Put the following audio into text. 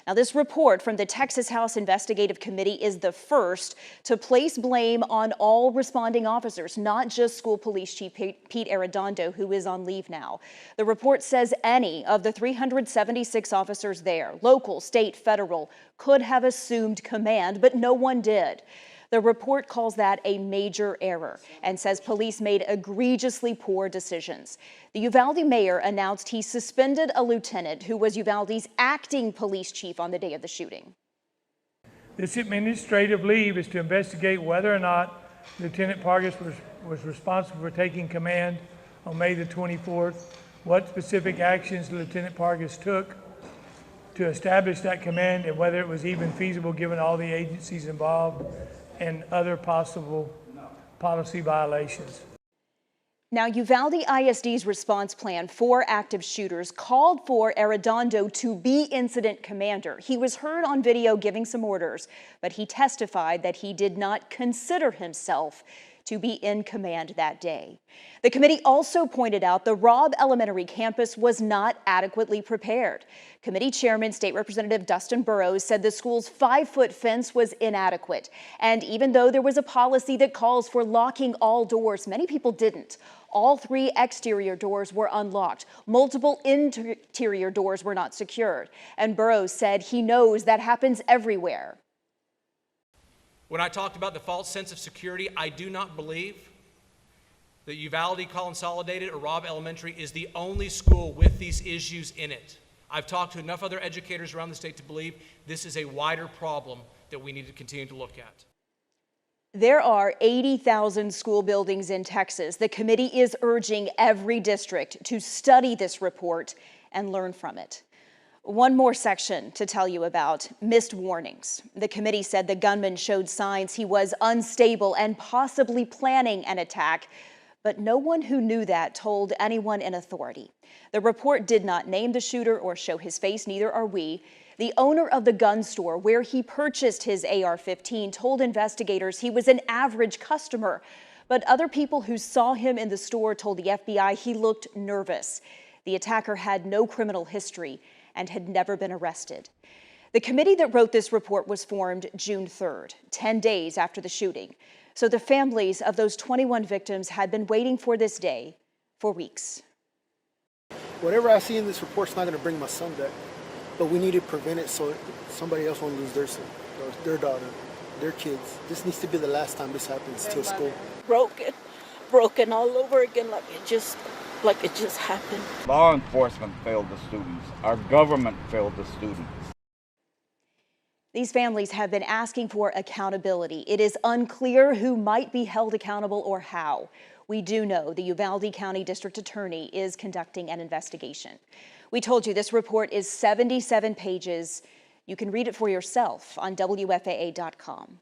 Now, this report from the Texas House Investigative Committee is the first to place blame on all responding officers, not just School Police Chief Pete Arredondo, who is on leave now. The report says any of the 376 officers there, local, state, federal, could have assumed command, but no one did. The report calls that a major error and says police made egregiously poor decisions. The Uvalde mayor announced he suspended a lieutenant who was Uvalde's acting police chief on the day of the shooting. This administrative leave is to investigate whether or not Lieutenant Pargas was responsible for taking command on May the 24th, what specific actions Lieutenant Pargas took to establish that command, and whether it was even feasible given all the agencies involved and other possible policy violations. Now, Uvalde ISD's response plan for active shooters called for Arredondo to be incident commander. He was heard on video giving some orders, but he testified that he did not consider himself to be in command that day. The committee also pointed out the Robb Elementary campus was not adequately prepared. Committee Chairman State Representative Dustin Burrows said the school's 5-foot fence was inadequate. And even though there was a policy that calls for locking all doors, many people didn't. All 3 exterior doors were unlocked. Multiple interior doors were not secured. And Burrows said he knows that happens everywhere. When I talked about the false sense of security, I do not believe that Uvalde Consolidated or Robb Elementary is the only school with these issues in it. I've talked to enough other educators around the state to believe this is a wider problem that we need to continue to look at. There are 80,000 school buildings in Texas. The committee is urging every district to study this report and learn from it. One more section to tell you about: missed warnings. The committee said the gunman showed signs he was unstable and possibly planning an attack, but no one who knew that told anyone in authority. The report did not name the shooter or show his face, neither are we. The owner of the gun store where he purchased his AR-15 told investigators he was an average customer, but other people who saw him in the store told the FBI he looked nervous. The attacker had no criminal history and had never been arrested. The committee that wrote this report was formed June 3rd, 10 days after the shooting. So the families of those 21 victims had been waiting for this day for weeks. Whatever I see in this report is not going to bring my son back, but we need to prevent it so somebody else won't lose their son, or their daughter, their kids. This needs to be the last time this happens to a school. Broken all over again, like it just happened. Law enforcement failed the students. Our government failed the students. These families have been asking for accountability. It is unclear who might be held accountable or how. We do know the Uvalde County District Attorney is conducting an investigation. We told you this report is 77 pages. You can read it for yourself on WFAA.com.